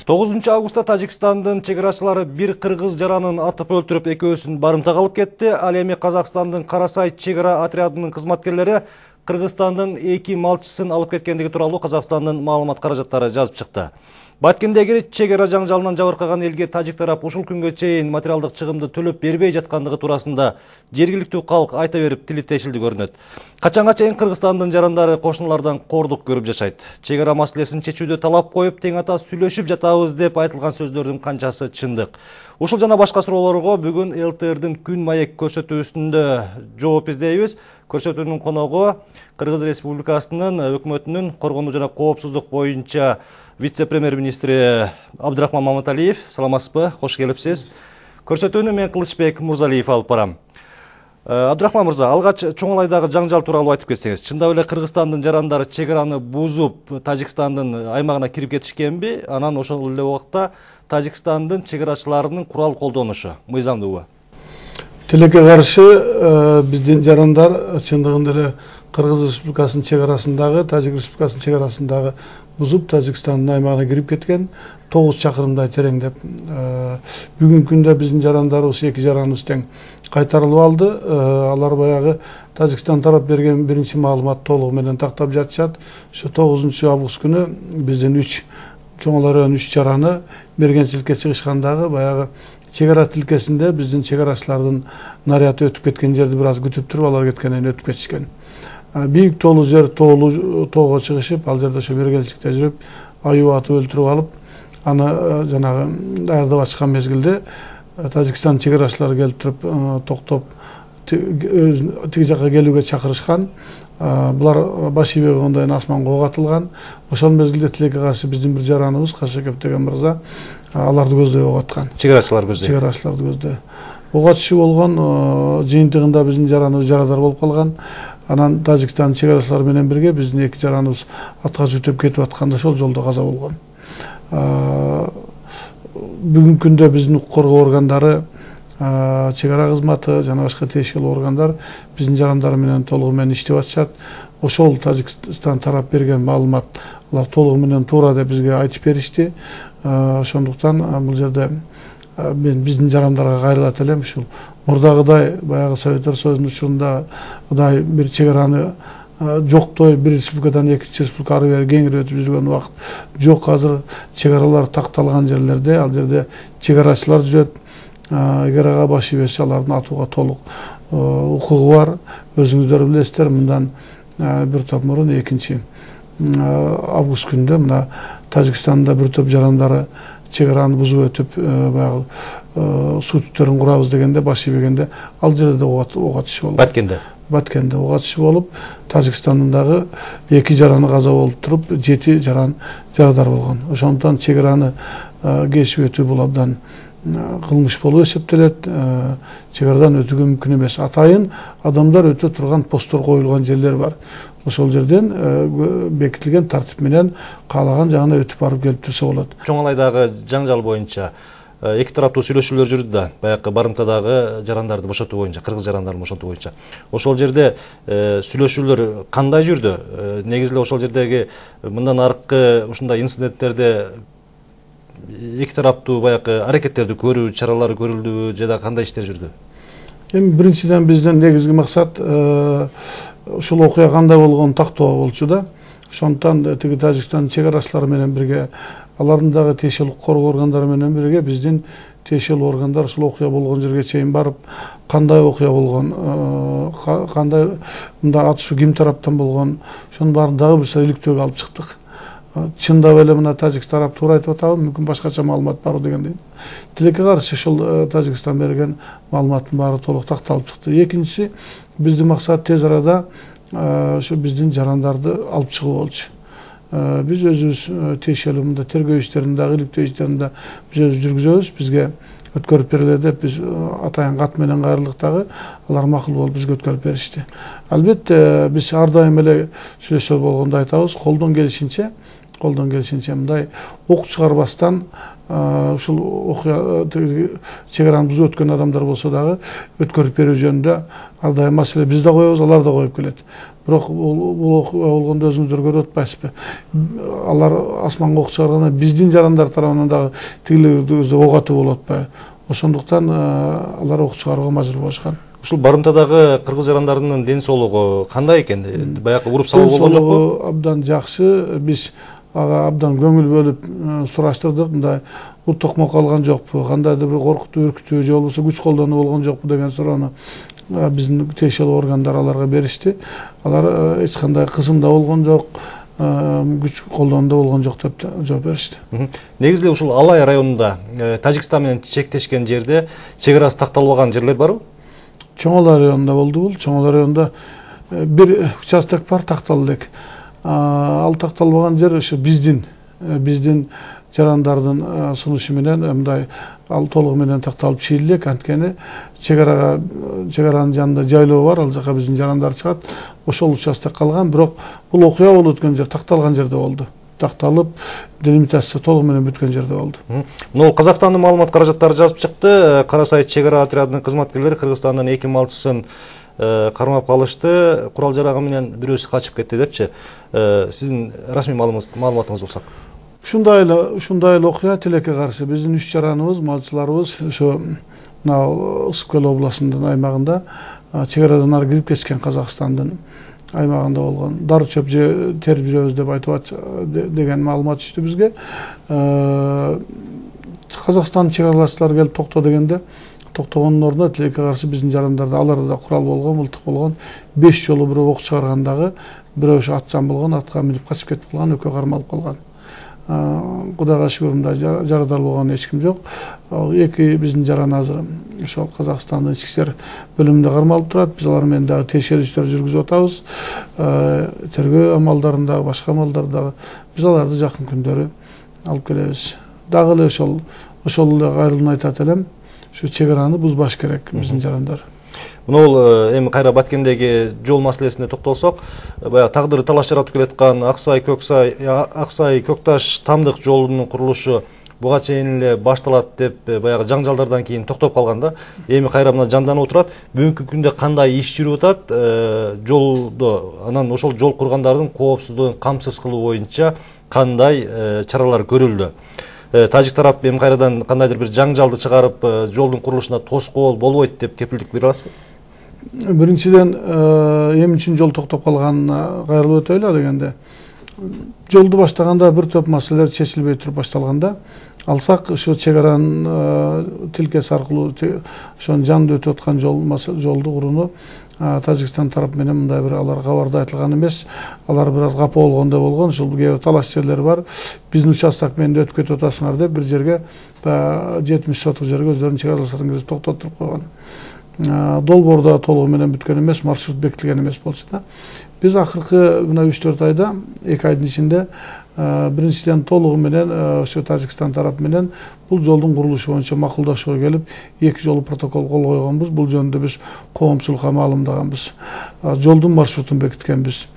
9 августта Тажикстандын чегарачылары бир кыргыз жаранын атып өлтүрүп, экөөсүн барымтага алып кетти. Ал эми Казакстандын Карасай чегара отрядынын кызматкерлери Кыргызстандын 2 малчысын алып кеткендиги тууралуу Казакстандын маалымат каражаттары жазып чыкты. Баткендеги чегара жаңжалынан жабыркаган элге тажик тарап ушул күнгө чейин материалдык чыгымды төлөп бербей жаткандыгы туурасында жергиликтүү калк айта берип тили тешилди көрүнөт. Качанга чейин Кыргызстандын жарандары кошуналардан кордук көрүп жашайт. Чегара маселесин чечүүдө талап коюп, тең ата сүйлөшүп жатабыз деп айтылган сөздөрдүн канчасы чындык? Ушул жана башка суроолорго бүгүн ЛТРдин күн маек көрсөтүүсүндө жооп издейбиз. Көрсөтүүнүн коногу Кыргыз Республикасынын өкмөтүнүн коргонуу жана коопсуздук боюнча вице-премьер-министри Абдрахман Маматалиев. Саламатсызбы, кош келипсиз. Көрсөтүүнү мен Кылычбек Мурзалиев алып барам. Абдрахман мырза, алгач Чоңалайдагы жаңжал тууралуу айтып кетсеңиз. Чындап эле Кыргызстандын жарандары чегараны бузуп, Тажикстандын аймагына кирип кетишкенби? Анан ошол эле убакта Тажикстандын чегарачыларынын курал колдонушу мыйзамдуубу? Тилекке каршы биздин жарандар чындыгында эле Кыргыз Республикасынын чегарасындагы, Тажик Республикасынын чегарасындагы бузуп, Тажикстандын аймагына кирип кеткен 9 чакырымдай тереңдеп. Бүгүнкү күндө биздин жарандарыбыз 2 жараныбыз тең кайтарылып алды. Алар баягы Тажикстан тарап берген биринчи маалымат толугу менен тактап жатышат. Ошо 9 август күнү биздин 3 чоңолорон 3 жараны мергенчиликке чыгышкандагы баягы чегара тилкесинде биздин чегарачылардын наряды өтүп кеткен жерди бир аз күтүп туруп, алар кеткенден өтүп кетишкен. Бийик тоолуу жер тоого чыгышып, ал жерде ошо мергенчиликте жүрүп, аюу атып өлтүрүп алып, аны жанагы даярдап ачкан мезгилде Тажикстан чегарачылары келип туруп, токтоп, тиги жакка келүүгө чакырышкан. Булар баш ийбей койгондон асманга ок атылган. Ошол мезгилде тилекке каршы биздин бир жараныбыз Кашыков деген мырза аларды көздөй ок аткан. Чегарачылар көздөй. Чегарачыларды көздөй. Ок атышы болгон, жыйынтыгында биздин жараныбыз жарадар болуп калган. Анан Тажикстан чегарачылары менен бирге биздин 2 жараныбыз атка жүтөп кетип атканда ошол жолдо каза болгон. Бүгүнкү күндө биздин укук коргоо органдары, чегара кызматы жана башка тиешелүү органдар биздин жарандар менен толугу менен иштеп атышат. Ошол Тажикстан тарап берген маалымат алар толугу менен туура деп бизге айтып беришти. Ошондуктан бул жерде мен биздин жарандарга кайрылат элем. Ушул мурдагыдай баягы Советтер Союзунун учурундагыдай бир чегараны жоктой, бир республикадан экинчи республикага ары бери кеңири өтүп жүргөн убакыт жок. Азыр чегаралар такталган жерлерде, ал жерде чегарачылар жүрөт. Эгер ага баш ийбесе, алардын атууга толук укугу бар. Өзүңүздөр билесиздер, мындан бир топ мурун 2 август күндө мына Тажикстанда бир топ жарандары чегараны бузуп өтүп, баягы суу түтөрүн курабыз дегенде, баш ийбегенде ал жерде ок атышы болду. Баткенде ок атышы болуп, Тажикстандын дагы 2 жараны каза болуп туруп, 7 жаран жарадар болгон. Ошондуктан чегараны кесип өтүү бул абдан кылмыш болуп эсептелет. Чегарадан өтүүгө мүмкүн эмес. Атайын адамдар өтө турган посттор коюлган жерлер бар. Ошол жерден бекитилген тартип менен каалаган жагына өтүп барып келип турса болот. Чоңалайдагы жаңжал боюнча 2 тараптуу сүйлөшүүлөр жүрдү да, баягы барымтадагы жарандарды бошотуу боюнча, кыргыз жарандарын бошотуу боюнча. Ошол жерде сүйлөшүүлөр кандай жүрдү? Негизи эле ошол жердеги мындан аркы ушундай инциденттерде 2 тараптуу баягы аракеттерди көрүү чаралары көрүлдүбү, жада кандай иштер жүрдү? Эми биринчиден биздин негизги максат ушул окуя кандай болгонун тактоо болчу да. Ошондуктан тиги Тажикстан чегарачылары менен бирге, алардын дагы тиешелүү коргоо органдары менен бирге биздин тиешелүү органдар ушул окуя болгон жерге чейин барып, кандай окуя болгон, кандай мында атышуу ким тараптан болгон, ошонун баарын дагы бир иликтөөгө алып чыктык. Чындап эле мына Тажик тарап туура айтып атабы, мүмкүн башкача маалымат бар дегендей. Тилекке каршы ошол Тажикстан берген маалыматтын баары толук такталып чыкты. Экинчиси, биздин максат тез арада ошо биздин жарандарды алып чыгуу болчу. Биз өзүбүз тиешелүү мында тергөө иштерин дагы, иликтөө иштерин да биз өзүбүз жүргүзөбүз. Бизге өткөрүп бергиле деп биз атайын кат менен кайрылдык дагы, алар макул болуп бизге өткөрүп беришти. Албетте биз ар дайым эле сүйлөшөр болгондо айтабыз, колдон келишинче колдон келишинче мындай ок чыгарбастан ушул окуя чек араны бузуп өткөн адамдар болсо дагы өткөрүп берүү жөнүндө ар дайым маселе биз да коебуз, алар да коюп келет. Бирок бул окуя болгондо өзүңүздөр көрүп атпайсызбы? Алар асманга ок чыгарганда биздин жарандар тарабынан дагы тигилерибизде ок атуу болуп атпайбы? Ошондуктан алар ок чыгарууга мажбур болушкан. Ушул барымтадагы кыргыз жарандарынын ден соолугу кандай экен? Баягы уруп салуу болгон жокпу? Абдан жакшы. Биз ага абдан көңүл бөлүп сураштырдык. Мындай бут токмок алган жокпу, кандайдыр бир коркутуу, үркүтүү же болбосо күч колдонуу болгон жокпу деген суроону биздин тиешелүү органдар аларга беришти. Алар эч кандай кысымда болгон жок, күч колдонууда болгон жок деп жооп беришти. Негизи ушул Алай районунда Тажикстан менен чектешкен жерде чек арасы такталбаган жерлер барбы? Чоң Алай районунда болду бул. Чоң Алай районунда бир участок бар, такталды элек. Ал такталбаган жер ошо биздин жарандардын сунушу менен мындай ал толугу менен такталып чийилет. Анткени чек аранын жанында жайлоо бар, ал жака биздин жарандар чыгат. Ошол участок калган, бирок бул окуя болуп өткөн жер такталган жерде болду. Такталып, делимитация толугу менен бүткөн жерде болду. Мына Казакстандын маалымат каражаттары жазып чыкты. Карасай чек ара отрядынын кызматкерлери Кыргызстандын 2 малчысын кармап калышты. Курал жарагы менен бирөөсү качып кетти депчи. Сиздин расмий маалыматыңызды урсак. Ушундай эле окуя тилекке каршы биздин 3 жараныбыз, малчыларыбыз ошо мына Ысык көл областынын аймагында чек арадан ары кирип кеткен Казакстандын аймагында болгон. Дары чөп терип жүрөбүз деп айтып деген маалымат түштү бизге. Казакстан чек аралашчылары келип токто дегенде токтогондун ордуна тилекке каршы биздин жарандарда аларда да курал болгон, мылтык болгон, 5 жолу бирөө ок чыгаргандагы, бирөө ошо атчан болгон, атка минип качып кетип калган, экөө кармалып калган. Кудайга шүгүр мындай жарадар болгон эч ким жок. Эки биздин жаран азыр ошол Казакстандын ички иштер бөлүмүндө кармалып турат. Биз алар менен дагы тиешелүү иштер жүргүзүп атабыз. Тергөө амалдарындагы, башка амалдардагы биз аларды жакын күндөрү алып келебиз. Дагы эле ошол эле кайрылууну айтат элем. Şu чек араны бузбаш керек биздин жарандар. Мына эми кайра Баткендеги жол маселесине токтолсок, баягы тагдыры талаш жаратып келаткан Аксай-Көкташ тамдык жолунун курулушу буга чейин эле башталат деп баягы жаңжалдардан кийин токтоп калганда, эми кайра мына жанданып отурат. Бүгүнкү күндө кандай иш жүрүп атат? Жолдо анан ошол жол кургандардын коопсуздугун камсыз кылуу боюнча кандай чаралар көрүлдү? Тажик тарап эми кайрадан кандайдыр бир жаңжалды чыгарып, жолдун курулушуна тоскоол болбойт деп кепилдик бере аласызбы? Биринчиден эми үчүн жол токтоп калганына кайрылып өтөйлү дегенде. Жолду баштаганда бир топ маселелер чечилбей туруп башталганда, алсак ошо чек аранын тилкеси аркылуу ошонун жанында өтүп аткан жолду курууну Тажикстан тарап менен мындай бир алар кабарда айтылган эмес. Алар бир аз капа болгондой болгон. Ушул кээ бир талаш жерлер бар. Биздин участок менен өтүп кетип атасыңар деп бир жерге 70 соток жерге өздөрүнүн чек аралаштарын киргизип токтотуп койгон. Долбоорда толугу менен бүткөн эмес, маршрут бекитилген эмес болчу да. Биз акыркы мына 3-4 айда, 2 айдын ичинде биринчиден толугу менен ошо Тажикстан тарап менен бул жолдун курулушу боюнча макулдашууга келип, 2 жолу протокол кол койгонбуз. Бул жөнүндө биз коомчулукка маалымдаганбыз. Жолдун маршрутун бекиткенбиз.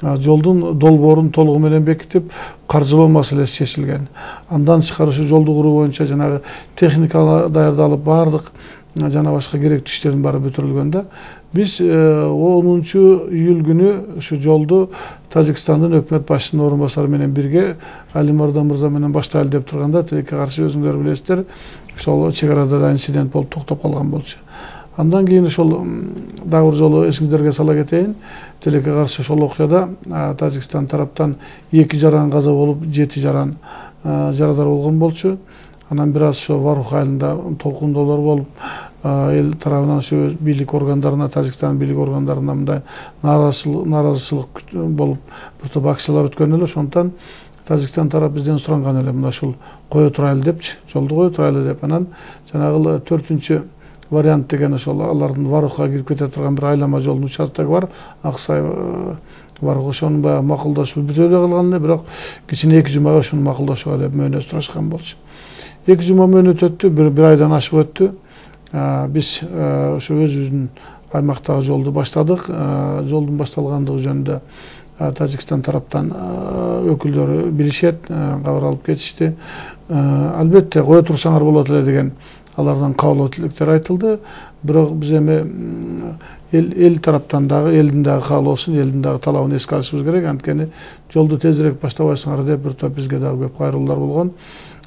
Жолдун долбоорун толугу менен бекитип, каржылоо маселеси чечилген. Андан тышкары ошо жолду куруу боюнча жанагы техника даярдалып, баардык жана башка керектүү иштердин баары бүтүрүлгөндө биз 10-июль күнү ушу жолду Тажикстандын өкмөт башчысынын орун басары менен бирге Али Мардан мырза менен баштайлы деп турганда, тилекке каршы өзүңөр билесиздер, ошол чек арада да инцидент болуп токтоп калган болчу. Андан кийин ошол дагы бир жолу эсиңиздерге сала кетейин. Тилекке каршы ошол окуяда Тажикстан тараптан 2 жаран каза болуп, 7 жаран жарадар болгон болчу. Анан бир аз ошо Варух айылында толкундоолор болуп, эл тарабынан ошо бийлик органдарына, Тажикстан бийлик органдарына мындай нааразычылык болуп, бир топ акциялар өткөн эле. Ошондон Тажикстан тарап бизден суранган эле мына ушул кое турайлы депчи, жолду кое турайлы деп. Анан жанагы 4-үнчү вариант деген ошол алардын Варухка кирип кете турган бир айлама жолдун участогу бар, Аксай Варух, ошонун баягы макулдашуу бүтө эле калган эле, бирок кичине 2 жумага ошону макулдашууга деп мөөнөт сурашкан болчу. 2 жума мөөнөт өттү, бир айдан ашып өттү. Биз ошо өзүбүздүн аймактагы жолду баштадык. Жолдун башталгандыгы жөнүндө Тажикстан тараптан өкүлдөрү билишет, кабар алып кетишти. Албетте кое турсаңар болот эле деген алардан кабыл өтүлүктөр айтылды. Бирок биз эми эл тараптан дагы, элдин дагы каалоосун, элдин дагы талабын эске алышыбыз керек. Анткени жолду тезирээк баштабайсыңар деп бир топ бизге дагы көп кайрылуулар болгон.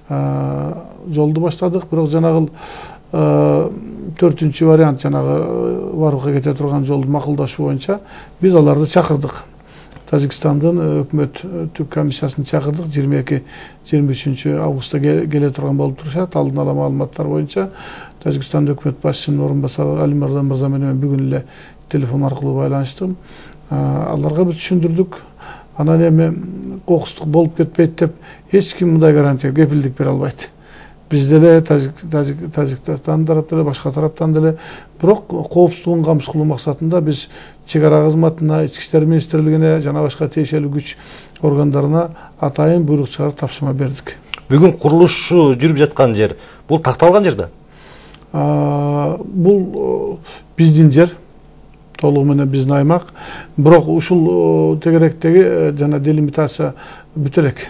Жолду баштадык, бирок жанагы 4-чү вариант, жанагы Варукка кете турган жолду макулдашуу боюнча биз аларды чакырдык. Тажикстандын өкмөттүк комиссиясын чакырдык. 22-23 августта келе турган болуп турушат. Алдын ала маалыматтар боюнча Тажикстан өкмөт башчысынын орун басары Али Мырза менен бүгүн эле телефон аркылуу байланыштым. Аларга биз түшүндүрдүк. Анан эми кокустук болуп кетпейт деп эч ким мындай гарантия, кепилдик бере албайт. Бизде эле Тажикстан тараптан эле, башка тараптан деле, бирок коопсуздугун камсыз кылуу максатында биз чек ара кызматына, Ички иштер министрлигине жана башка тиешелүү күч органдарына атайын буйрук чыгарып тапшырма бердик. Бүгүн курулушу жүрүп жаткан жер бул такталган жер да? Бул биздин жер, толугу менен биздин аймак. Бирок ушул тегеректеги жана делимитация бүтө элек.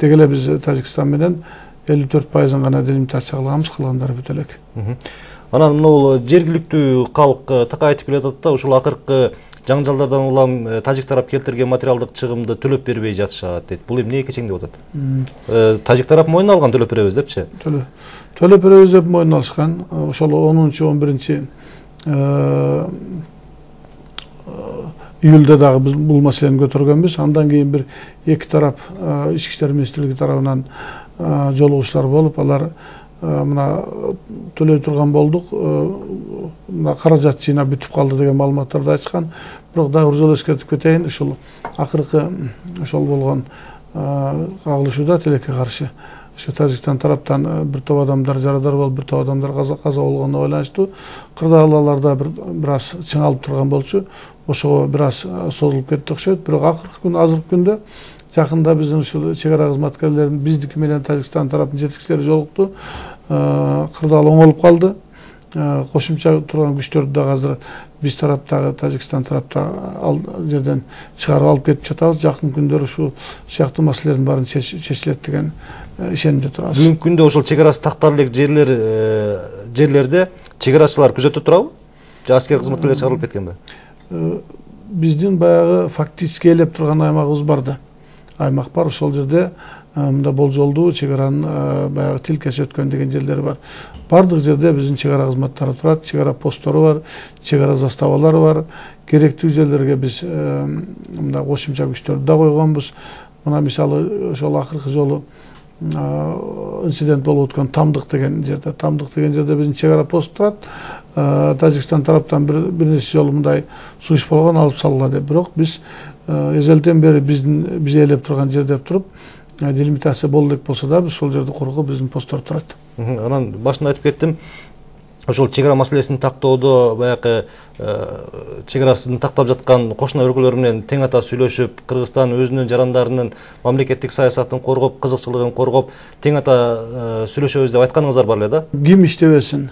Деги эле биз Тажикстан менен 54% гана делимитация кылганбыз, калгандары бүтө элек. Анан бул жергиликтүү калк така айтып келатат да, ушул акыркы жаңжалдардан улам тажик тарап келтирген материалдык чыгымды төлөп бербей жатышат дейт. Бул эмне кечеңдеп атат? Тажик тарап мойнуна алган төлөп беребиз депчи? Төлөп беребиз деп мойнуна алышкан. Ошол 10-11 июлда дагы биз бул маселени көтөргөнбүз. Андан кийин бир эки тарап Ички иштер министрлиги тарабынан жолугушуулар болуп, алар мына төлөй турган болдук, мына каражат жыйнап бүтүп калды деген маалыматтарды айтышкан. Бирок дагы бир жолу эскертип кетейин, ушул акыркы ошол болгон кагылышууда тилекке каршы ошо Тажикстан тараптан бир топ адамдар жарадар болуп, бир топ адамдар каза болгонуна байланыштуу кырдаалаларда бир аз чыңалып турган болчу. Ошого бир аз созулуп кетти окшойт. Бирок акыркы күн, азыркы күндө жакында биздин ушул чек ара кызматкерлеринин биздики менен Тажикстан тараптын жетекчилери жолукту. Кырдаал оңолуп калды. Кошумча турган күчтөрдү дагы азыр биз тараптагы, Тажикстан тарапта ал жерден чыгарып алып кетип жатабыз. Жакын күндөр ушул сыяктуу маселелердин баарын чечилет деген ишенимде турабыз. Бүгүнкү күндө ошол чек арасы такталып элек жерлерде чек арачылар күзөтө турабы? Же аскер кызматкерлер чыгарылып кеткенби? Биздин баягы фактически ээлеп турган аймагыбыз бар да. Аймак бар, ошол жерде мында болжолдуу чек аранын баягы тилкеси өткөн деген жерлери бар. Бардык жерде биздин чек ара кызматтары турат, чек ара посттору бар, чек ара заставалары бар. Керектүү жерлерге биз мында кошумча күчтөрдү да койгонбуз. Мына мисалы ошол акыркы жолу инцидент болуп өткөн Тамдык деген жерде биздин чек ара пост турат. Тажикстан тараптан бир нече жолу мындай сунуш болгон, алып салгыла деп. Бирок биз эзелден бери биз ээлеп турган жер деп туруп, делимитация боло элек болсо да, биз ошол жерди коргоп биздин посттор турат. Анан башында айтып кеттим, ошол чек ара маселесин тактоодо баягы чек арасын тактап жаткан кошуна өлкөлөр менен тең ата сүйлөшүп, Кыргызстан өзүнүн жарандарынын мамлекеттик саясатын коргоп, кызыкчылыгын коргоп, тең ата сүйлөшөбүз деп айтканыңыздар бар эле да? Ким иштебесин,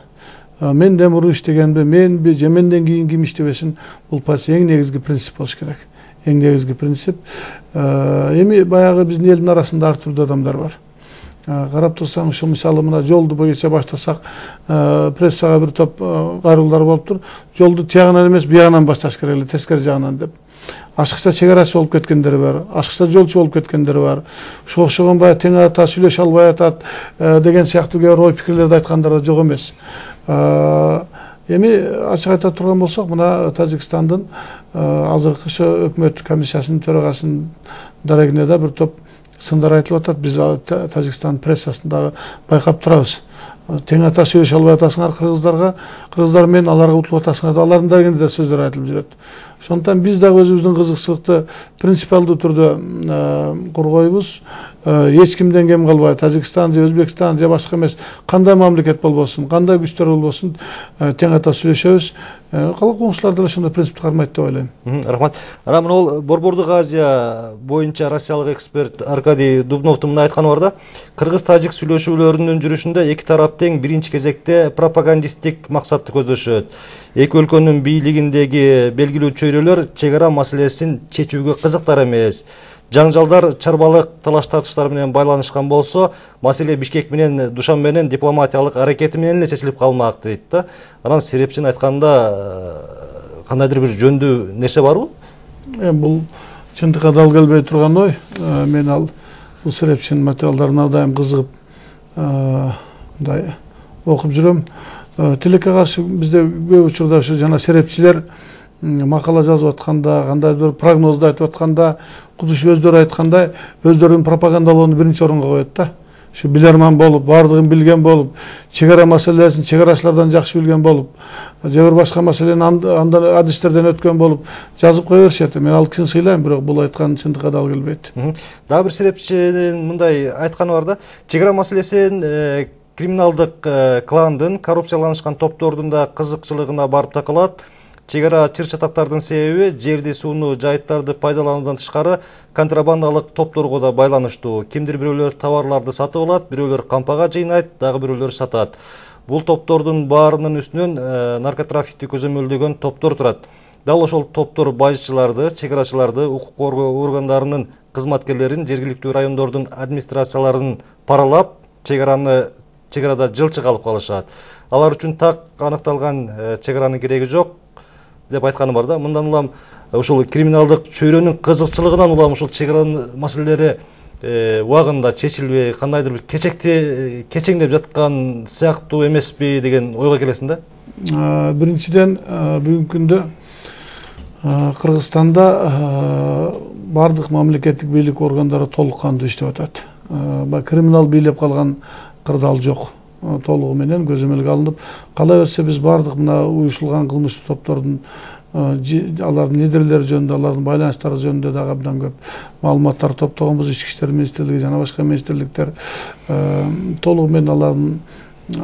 менден мурун иштегенби, менби же менден кийин ким иштебесин, бул партия эң негизги принцип болуш керек. Эң негизги принцип. Эми баягы биздин элдин арасында ар түрдүү адамдар бар. Карап турсаң, ушул мисалы мына жолду кече баштасак, прессага бир топ кайрылуулар болуптур. Жолду тиягынан эмес, биягынан башташ керек эле, тескери жагынан деп. Ашыкча чек арачы болуп кеткендери бар, ашыкча жолчу болуп кеткендери бар. Ошого окшогон баягы тең ата сүйлөшө албай атат деген сыяктуу кээ бир ой пикирлерди айткандар да жок эмес. Эми ачык айта турган болсок, мына Тажикстандын азыркы өкмөт комиссиясынын төрагасынын дарегине да бир топ сындар айтылып атат. Биз Тажикстан прессасында байкап турабыз. Тең ата сүйлөшө албай атасыңар кыргыздар менен, аларга утулуп атасыңар да, алардын дарегинде да сөздөр айтылып жүрөт. Ошондуктан биз дагы өзүбүздүн кызыкчылыкты принципиалдуу түрдө коргойбуз. Эч кимден кем калбай, Тажикстан же Өзбекстан же башка эмес, кандай мамлекет болбосун, кандай күчтөр болбосун, тең ата сүйлөшөбүз. Калк коңшулар деле ошондой принципти кармайт деп ойлойм. Рахмат. Анан бул Борбордук Азия боюнча россиялык эксперт Аркадий Дубновдун мына айтканы бар да, кыргыз-тажик сүйлөшүүлөрүнүн жүрүшүндө эки тарап тең биринчи кезекте пропагандисттик максатты көздөшөт. Эки өлкөнүн бийлигиндеги белгилүү чөйрө бирөөлөр чек ара маселесин чечүүгө кызыктар эмес. Жаңжалдар чарбалык талаш тартыштар менен байланышкан болсо, маселе Бишкек менен Душанбенин дипломатиялык аракети менен эле чечилип калмак дейт да. Анан серепчини айтканда кандайдыр бир жөндүү нерсе барбы? Бул чындыкка дал келбей турган ой. Мен бул серепчинин материалдарына дайым кызыгып мындай окуп жүрөм. Тилекке каршы бизде көп учурда ушу жана серепчилер макала жазып атканда, кандайдыр прогнозду айтып атканда, кудуш өздөрү айткандай, өздөрүнүн пропагандалоону биринчи орунга коет да. Şu bilerman bolup, bardığın bilgen bolup, çegara meselesini çegaraçlardan жақсы bilgen bolup, жебір başka meseleni andan adislerden ötken bolup, жазып koy verişeti. Men al kişini sıylayım, bırak bul aytkanın çındıkka dal gelbeydi. Daha bir serepçinin mınday aytkanı var da, çegara meselesinin kriminalдык кландын, коррупцияланышкан топтордун да кызыкчылыгына барып такылат. Чегара чыр-чатактардын себеби жерди, сууну, жайыттарды пайдалануудан тышкары контрабандалык топторго да байланыштуу. Кимдир бирөөлөр товарларды сатып алат, бирөөлөр кампага жыйнайт, дагы бирөөлөр сатат. Бул топтордун баарынын үстүнөн наркотрафикти көзөмөлдөгөн топтор турат. Дал ошол топтор байчыларды, чегарачыларды, укук коргоо органдарынын кызматкерлерин, жергиликтүү райондордун администрацияларын паралап, чегарада жылчы калып калышат. Алар үчүн так аныкталган чегаранын кереги жок деп айтканы бар да. Мындан улам ушул криминалдык чөйрөнүн кызыкчылыгынан улам ушул чегаранын маселелери убагында чечилбей, кандайдыр бир кечеңдеп жаткан сыяктуу эмеспи деген ойго келесиң да. Биринчиден бүгүнкү күндө Кыргызстанда бардык мамлекеттик бийлик органдары толук кандуу иштеп атат. Криминал бийлеп калган кырдаал жок. Толугу менен көзөмөлгө алынып, кала берсе биз бардык мына уюшулган кылмыштуу топтордун алардын лидерлери жөнүндө, алардын байланыштары жөнүндө да абдан көп маалыматтар топтогонбуз. Ички иштер министрлиги жана башка министрликтер толугу менен алардын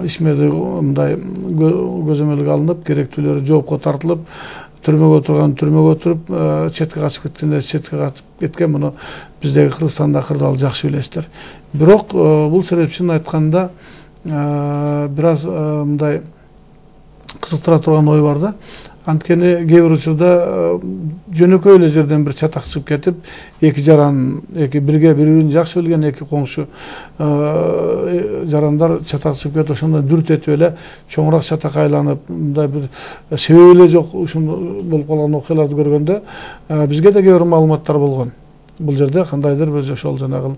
ишмери мындай көзөмөлгө алынып, керектүүлөрү жоопко тартылып, түрмөгө отурган түрмөгө отуруп, четке качып кеткендер четке качып кеткен. Муну биздеги Кыргызстанда кырдаал жакшы билесиздер. Бирок бул серепчинин айтканында бир аз мындай кызыктыра турган ой бар да. Анткени кээ бир учурда жөнөкөй эле жерден бир чатак чыгып кетип, эки жаран, бири-бирин жакшы билген эки коңшу жарандар чатак чыгып кетип, ошондон дүрт этип эле чоңураак чатакка айланып, мындай бир себеби эле жок ушундай болуп калган окуяларды көргөндө бизге да кээ бир маалыматтар болгон. Бул жерде кандайдыр бир ошол жанагы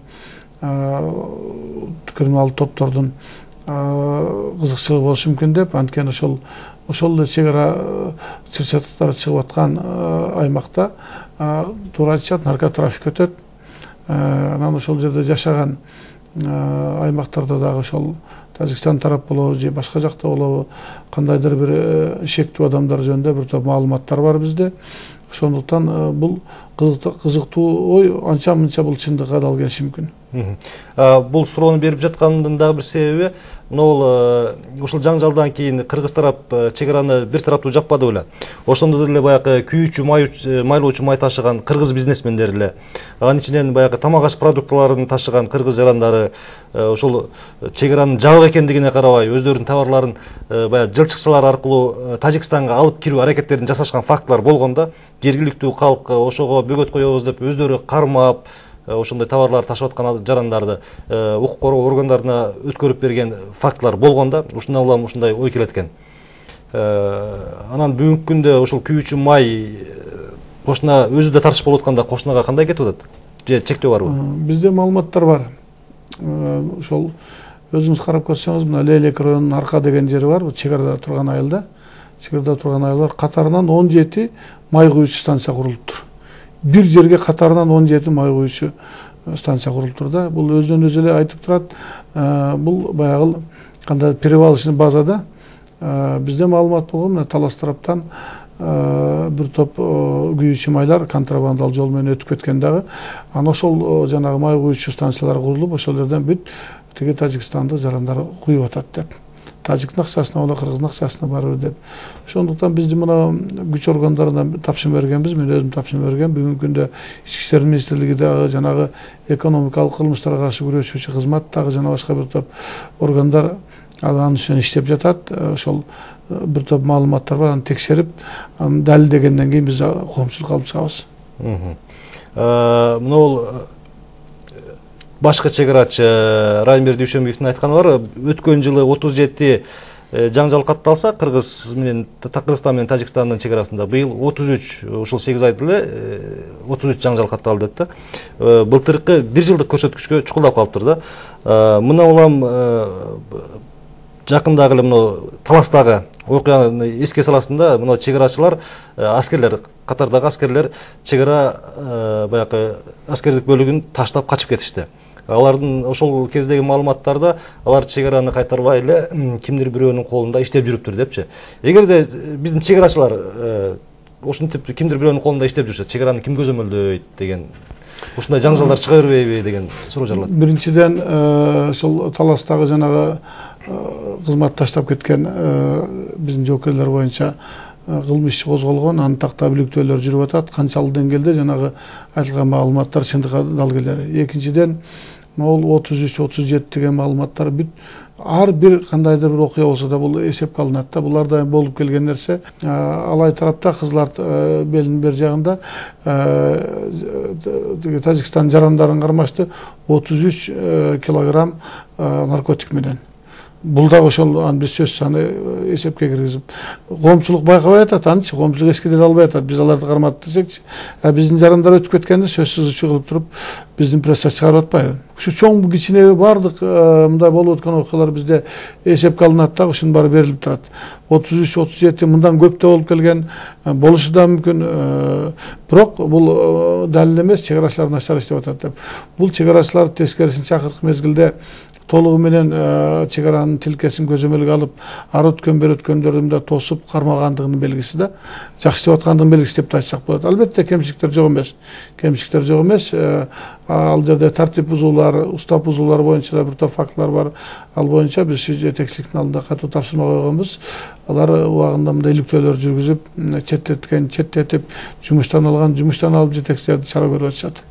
криминалдык топтордун кызыкчылыгы болушу мүмкүн деп, анткени ошол эле чегара чыр-чатактар чыгып аткан аймакта туура айтышат, наркотрафик өтөт. Анан ошол жерде жашаган аймактарда дагы ошол Тажикстан тарап болобу же башка жакта болобу, кандайдыр бир шектүү адамдар жөнүндө бир топ маалыматтар бар бизде. Ошондуктан бул кызыктуу ой, анча-мынча бул чындыкка дал келиши мүмкүн. Бул суроону берип жаткандын дагы бир себеби, ушул жаңжалдан кийин кыргыз тарап чегараны бир тараптуу жаппады беле. Ошондо деле баягы күйүүчү, майлоочу май ташыган кыргыз бизнесмендери эле, анын ичинен баягы тамак аш продуктыларын ташыган кыргыз жарандары ошол чегаранын жабык экендигине карабай өздөрүнүн товарларын баягы жылчыкчылар аркылуу Тажикстанга алып кирүү аракеттерин жасашкан фактылар болгон да. Жергиликтүү калк ошого бөгөт коебуз деп өздөрү кармап ошондой товарлар ташып аткан жарандарды укук коргоо органдарына өткөрүп берген фактылар болгон да. Ушундан улам ушундай ой келет экен. Анан бүгүнкү күндө ошол күйүүчү май кошуна өзү да тартыш болуп атканда кошунага кандай кетип атат? Же чектөө барбы? Бизде маалыматтар бар. Ошол өзүңүз карап көрсөңүз, мына Лейлек районунун Арка деген жери бар, чегарада турган айылда. Чегарада турган айылдар катарынан 17 май куюучу станция курулуптур. Бир жерге катарынан 17 май куюучу станция курулуптур да. Бул өзүнөн өзү эле айтып турат. Бул баягы кандай перевалочный базада бизде маалымат болгон, мына Талас тараптан бир топ күйүүчү майлар контрабандалык жол менен өтүп кеткен дагы. Анан ошол жанагы май куюучу станциялар курулуп, ошол жерден бүт тиги Тажикстандык жарандар куюп атат деп. Тажиктин акчасына боло, кыргыздын акчасына барбы деп. Ошондуктан биз мына күч органдарына тапшырма бергенбиз, мен өзүм тапшырма берген. Бүгүнкү күндө Ички иштер министрлиги дагы жанагы экономикалык кылмыштарга каршы күрөшүүчү кызмат дагы жана башка бир топ органдар Алар анын үстүнөн иштеп жатат. Ошол бир топ маалыматтар бар, аны текшерип, аны далилдегенден кийин биз коомчулукка алып чыгабыз. Мынол башкы чегерачы Райымбер Дүйшөнбиевдин айтканы бар, өткөн жылы 37 жаңжал катталса, Кыргыз менен Кыргызстан менен Тажикстандын чегарасында быйыл 33, ушул 8 айда эле 33 жаңжал катталды деп да. Былтыркы 1 жылдык көрсөткүчкө чукулдап калыптыр да. Мына улам жакындагы эле мына Таластагы окуяны эске саласында мына чегарачылар, аскерлер, катардагы аскерлер чегара баягы аскердик бөлүгүн таштап качып кетишти. Алардын ошол кездеги маалыматтарда алар чегараны кайтарбай эле кимдир бирөөнүн колунда иштеп жүрүптүр депчи. Эгерде биздин чегарачылар ошентип кимдир бирөөнүн колунда иштеп жүрсө, чегараны ким көзөмөлдөйт деген ушундай жаңжалдар чыга бербейби деген суроо жаралат. Биринчиден ошол Таластагы жанагы кызмат таштап кеткен биздин жоокерлер боюнча кылмыш иши козголгон, аны такта иликтөөлөр жүрүп атат. Канчалык деңгээлде жанагы айтылган маалыматтар чындыкка далгелери. Экинчиден, могул 33-37 деген маалыматтар бүт ар бир кандайдыр бир окуя болсо да бул эсепке алынат да. Булар да болуп келген нерсе. Алай тарапта Кызыларт белинин бер жагында Тажикстан жарандарын кармашты 33 килограмм наркотик менен. Бул да ошол биз сөз саны эсепке киргизип, коомчулук байкабай атат, анчы коомчулук эскеден албай атат. Биз аларды кармадык десекчи, биздин жарандар өтүп кеткенде сөзсүз ушул кылып туруп биздин пресса чыгарып атпайбы? Ушу чоң кичине бардык мындай болуп аткан окуялар бизде эсепке алынат да, ушунун баары берилип турат. 33-37 мындан көп да болуп келген, болушу да мүмкүн. Бирок бул далил эмес, чегарачылар начар иштеп атат деп. Бул чегарачылар тескерисинче акыркы мезгилде толугу менен чегаранын тилкесин көзөмөлгө алып, ары өткөн бери өткөндөрдүн да тосуп кармагандыгынын белгиси да, жакшы иштеп аткандыгынын белгиси деп айтсак болот. Албетте кемчиликтер жок эмес. Кемчиликтер жок эмес. Ал жерде тартип бузуулар, устав бузуулар боюнча да бир топ фактылар бар. Ал боюнча биз жетекчиликтин алдында катуу тапсырма койгонбуз. Алар убагында мындай иликтөөлөр жүргүзүп, четтетип, жумуштан алып жетекчилерди чара көрүп атышат.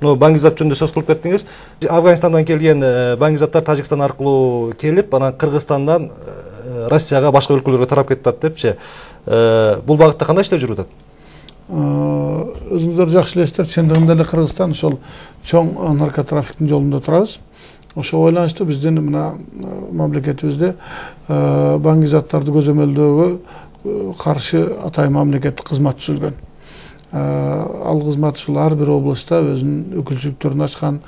Баңгизат жөнүндө сөз кылып кеттиңиз. Афганистандан келген баңгизаттар Тажикстан аркылуу келип, анан Кыргызстандан Россияга, башка өлкөлөргө тарап кетет депчи. Бул багытта кандай иштер жүрүп атат? Өзүңүздөр жакшы элесиздер, чындыгында эле Кыргызстан ошол чоң наркотрафиктин жолунда турабыз. Ошого байланыштуу биздин мына мамлекетибизде баңгизаттарды көзөмөлдөөгө каршы атайын мамлекеттик кызмат түзүлгөн. Ал кызмат ушул ар бир областта өзүнүн өкүлчүлүктөрүн ачкан,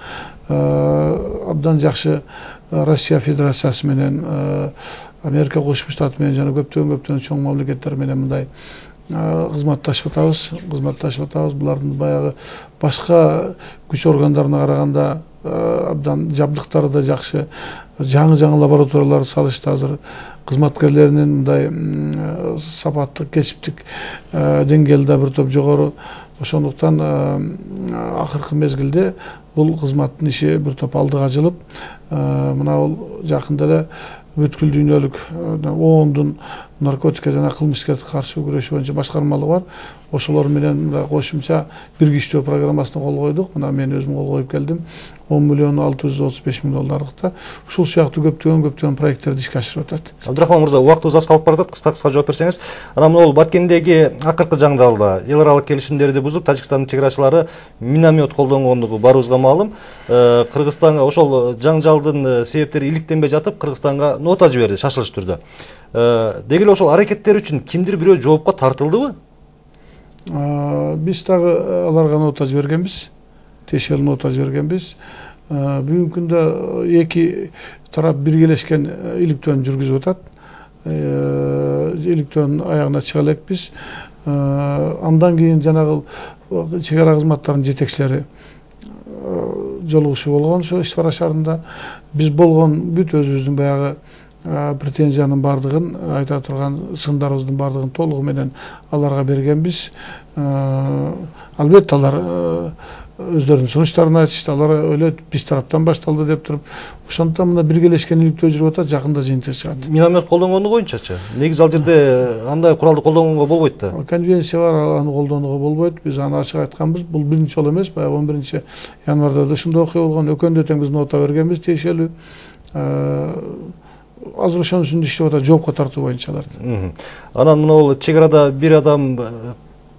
абдан жакшы Россия Федерациясы менен, Америка Кошмо Штаты менен жана көптөгөн чоң мамлекеттер менен мындай кызматташып атабыз. Булардын баягы башка күч органдарына караганда абдан жабдыктары да жакшы, жаңы лабораториялар салышты. Азыр кызматкерлеринин мындай сапаттык, кесиптик деңгээли да бир топ жогору. Ошондуктан акыркы мезгилде бул кызматтын иши бир топ алдыга жылып, мына бул жакында эле бүткүл дүйнөлүк ООНдун наркотикке жана кылмышка каршы күрөшүү боюнча башкармалыгы бар. Ошолор менен кошумча бирге иштөө программасына кол койдук. Мына мен өзүм кол коюп келдим. 10 миллион 635 миң долларлыкта. Ушул сыяктуу көптөгөн проекттерди ишке ашырып атат. Абдрахман мырза, убактыбыз аз калып баратат. Кыска жооп берсеңиз. Анан могул Баткендеги акыркы жаңжалда эл аралык келишимдерди бузуп, Тажикстандын чегарачылары миномет колдонгондугу барыбызга маалым. Кыргызстанга ошол жаңжалдын себептери иликтенбей жатып, Кыргызстанга нота жиберди шашылыш түрдө. Деги эле ошол аракеттер үчүн кимдир бирөө жоопко тартылдыбы? Биз дагы аларга нота жибергенбиз. Тиешелүү нота жибергенбиз. Бүгүнкү күндө эки тарап биргелешкен иликтөөнү жүргүзүп атат. Иликтөөнүн аягына чыга элекпиз. Андан кийин жанагы чегара кызматтарынын жетекчилери жолугушуу болгон ошо Иш-Бара шаарында. Биз болгон бүт өзүбүздүн баягы претензиянын бардыгын, айта турган сындарыбыздын бардыгын толугу менен аларга бергенбиз. Албетте алар өздөрүнүн сунуштарын айтышты. Алар эле биз тараптан башталды деп туруп, ошондуктан мына биргелешкен иликтөө жүрүп атат, жакында жыйынтыгы чыгат. Миномет колдонгону боюнчачы негизи ал жерде андай куралды колдонгонго болбойт да. Конвенция бар, аны колдонууга болбойт. Биз аны ачык айтканбыз. Бул биринчи жолу эмес, баягы 11-январда да ушундай окуя болгон. Өкөндө тең биз нота бергенбиз тиешелүү. азыр ошонун үстүндө иштеп атат, жоопко тартуу боюнча аларды. Анан мына бул чек арада бир адам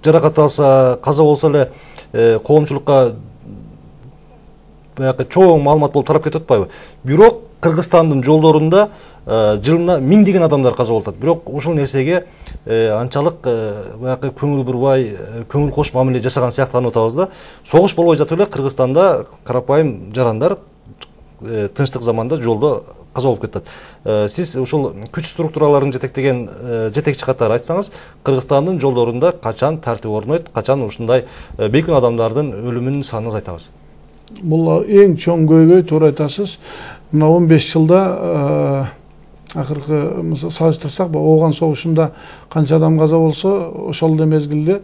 жаракат алса, каза болсо эле коомчулукка баягы чоң маалымат болуп тарап кетип атпайбы? Бирок Кыргызстандын жолдорунда жылына миңдеген адамдар каза болуп атат. Бирок ушул нерсеге анчалык баягы көңүл бурбай, көңүл кош мамиле жасаган сыяктанып атабыз да. Согуш болбой жатып эле Кыргызстанда карапайым жарандар тынчтык заманда жолдо каза болуп кетет. Сиз ушул күч структураларын жетектеген жетекчи катары айтсаңыз, Кыргызстандын жолдорунда качан тартип орнойт, качан ушундай бейкүнөө адамдардын өлүмүнүн санын айтабыз? Бул эң чоң көйгөй, туура айтасыз. Мына 15 жылда акыркы салыштырсак, Ооган согушунда канча адам каза болсо, ошол эле мезгилде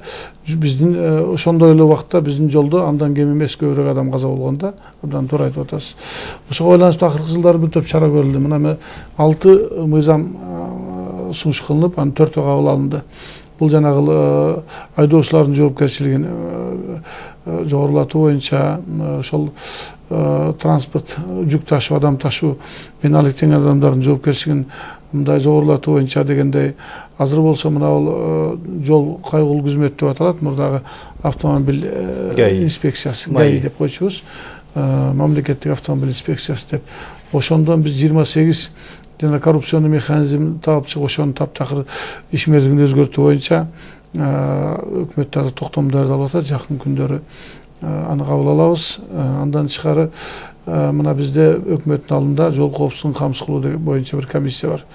биздин ошондой эле убакта биздин жолдо андан кем эмес көбүрөөк адам каза болгон да. Абдан туура айтып атасыз. Ошого байланыштуу акыркы жылдары бир топ чара көрүлдү. Мына 6 мыйзам сунуш кылынып, анын 4-өө кабыл алынды. Бул жанагы айдоочулардын жоопкерчилигин жогорулатуу боюнча, ошол транспорт, жүк ташуу, адам ташуу менен алектенген адамдардын жоопкерчилигин мындай жогорулатуу боюнча дегендей. Азыр болсо мына бул жол кайгылуу күзмөт деп аталат. Мурдагы автомобиль инспекциясы, ГАИ деп койчубуз. Мамлекеттик автомобиль инспекциясы деп. Ошондон биз 28 жана коррупционный механизм таап чыгып, ошонун таптакыр иш мерзимин өзгөртүү боюнча өкмөттөр токтомдорду алып атат. Жакын күндөрү аны кабыл алабыз. Андан тышкары мына бизде өкмөттүн алдында жол коопсуздугун камсыз кылуу боюнча бир комиссия бар.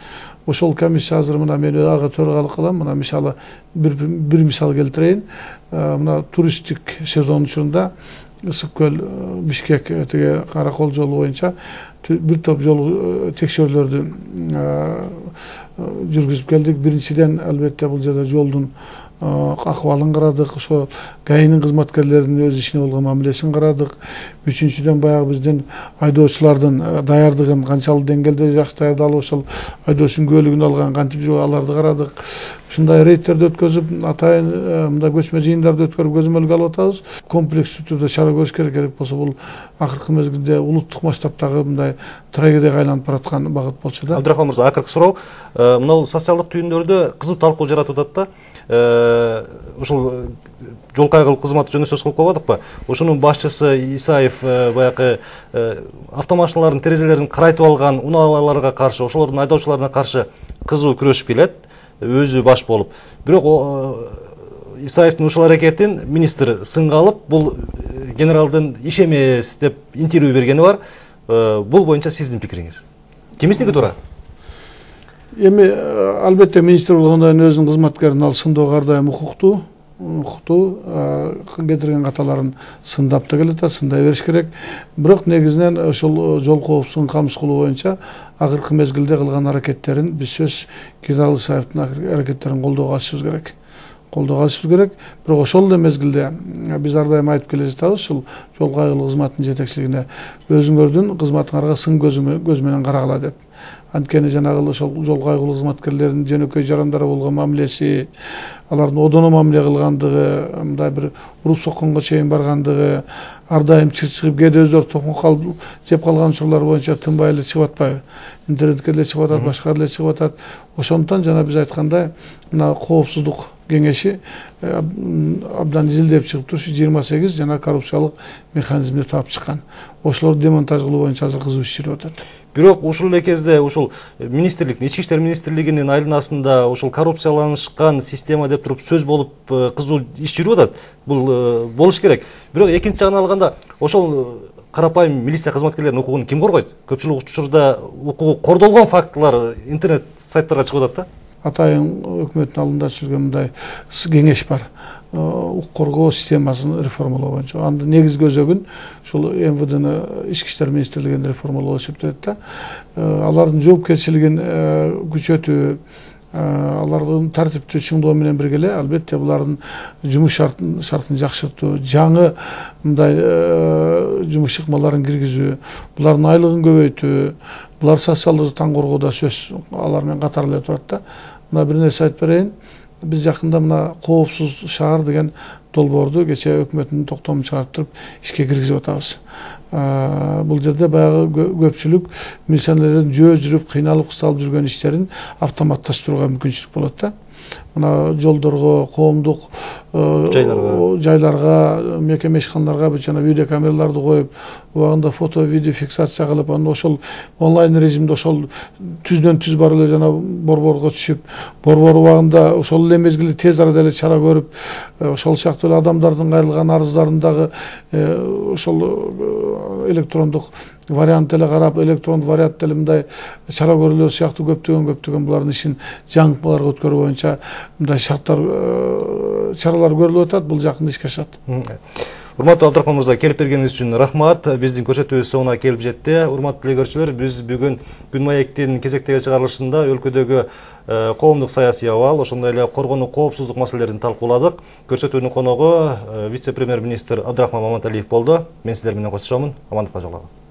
Ошол комиссия азыр мына мен ага төрагалык кылам. Мына мисалы бир мисал келтирейин. Мына туристтик сезон учурунда Ысык көл, Бишкек, тиги Каракол жолу боюнча бир топ жол текшерүүлөрдү жүргүзүп келдик. Биринчиден албетте бул жерде жолдун акыбалын карадык, ошо ГАИнин кызматкерлеринин өз ишине болгон мамилесин карадык. Үчүнчүдөн баягы биздин айдоочулардын даярдыгын канчалык деңгээлде жакшы даярдалып, ошол айдоочунун күбөлүгүн алган кантип аларды карадык. Ушундай рейдтерди өткөзүп, атайын мындай көчмө жыйындарды өткөрүп көзөмөлгө алып атабыз. Комплекстүү түрдө чара көрүш керек болсо, бул акыркы мезгилде улуттук масштабтагы мындай трагедияга айланып бараткан багыт болчу да. Абдрахман мырза, акыркы суроо. Мына бул социалдык түйүндөрдө кызуу талкуу жаратып атат да. Ушул жол кайгылуу кызматы жөнүндө сөз кылып койбодукпу? Ошонун башчысы Исаев баягы автомашиналардын терезелерин карайтып алган унааларга каршы, ошолордун айдоочуларына каршы кызуу күрөшүп келет, өзү баш болуп. Бирок Исаевдин ушул аракетин министр сынга алып, бул генералдын иш эмес деп интервью бергени бар. Бул боюнча сиздин пикириңиз? Кимисники туура? Эми албетте министр болгондон өзүнүн кызматкерин ал сындоого ар дайым укуктуу кетирген каталарын сындап да келет, сындай бериш керек. Бирок негизинен ошол жол коопсуздугун камсыз кылуу боюнча акыркы мезгилде кылган аракеттерин биз сөз генерал Исаевдин аракеттерин колдоого алышыбыз керек. Бирок ошол эле мезгилде биз ар дайым айтып келе жатабыз, ушул жол кайгылуу кызматтын жетекчилигине өзүңөрдүн кызматыңарга сын көз менен карагыла деп. Анткени жанагы ошол жол кайгылуу кызматкерлердин жөнөкөй жарандары болгон мамилеси, алардын одоно мамиле кылгандыгы, мындай бир уруп сокконго чейин баргандыгы, ар дайым чырчыгып, кээде өздөрү токмок калып жеп калган учурлар боюнча тынбай эле чыгып атпайбы? Интернетке эле чыгып атат, башка эле чыгып атат. Ошондуктан жана биз айткандай, мына коопсуздук кеңеши абдан изилдеп чыгып туруш 28 жана коррупциялык механизмди таап чыккан. Ошолорду демонтаж кылуу боюнча азыр кызуу иш жүрүп атат. Бирок ушул эле кезде ушул министрликтин, Ички иштер министрлигинин айланасында ушул коррупцияланышкан система деп туруп сөз болуп кызуу иш жүрүп атат. Бул болуш керек. Бирок экинчи жагынан алганда ошол карапайым милиция кызматкерлеринин укугун ким коргойт? Көпчүлүк учурда укугу кордолгон фактылар интернет сайттарга чыгып атат да. Атайын өкмөттүн алдында түзүлгөн мындай кеңеш бар. Укук коргоо системасын реформалоо боюнча. Андын негизги өзөгүн ушул МВДны, Ички иштер министрлигин реформалоо эсептелет да. Алардын жоопкерчилигин күчөтүү, алардын тартиптүү чыңдоо менен бирге эле албетте булардын жумуш шартын жакшыртуу, жаңы мындай жумуш чыкмаларын киргизүү, булардын айлыгын көбөйтүү, булар социалдык таң коргоодо сөз алар менен катар эле турат да. Мына бир нерсе айтып берейин. Biz жакында мына коопсуз шаар деген долбоорду кечээ өкмөттүн токтомун чыгарып туруп ишке киргизип атабыз. Бул жерде баягы көпчүлүк милиционерлердин жөө жүрүп кыйналып кысталып жүргөн иштерин автоматташтырууга мүмкүнчүлүк болот да. Мына жолдорго, коомдук жайларга, мекеме ишканаларга біз жана видео камераларды коюп, убагында фото, видео фиксация кылып, аны ошол онлайн режимде ошол түздөн түз бар эле жана борборго түшүп, борбор убагында ошол эле мезгилде тез арада эле чара көрүп, ошол сыяктуу эле адамдардын кайрылган арыздарын дагы ошол электрондук вариант эле карап, электрондук вариант эле мындай чара көрүүлөр сыяктуу көптөгөн булардын ишин жаңылмаларга өткөрүү боюнча мындай чаралар көрүлүп атат. Бул жакында ишке ашат. Урматтуу Абдрахман мырза, келип бергениңиз үчүн рахмат. Биздин көрсөтүүбүз соңуна келип жетти. Урматтуу телекөрүүчүлөр, биз бүгүн Күн маектин кезектеги чыгарылышында өлкөдөгү коомдук саясий абал, ошондой эле коргонуу коопсуздук маселелерин талкууладык. Көрсөтүүнүн коногу вице-премьер-министр Абдрахман Маматалиев болду. Мен сиздер менен коштошомун. Амандыкта жолугалы.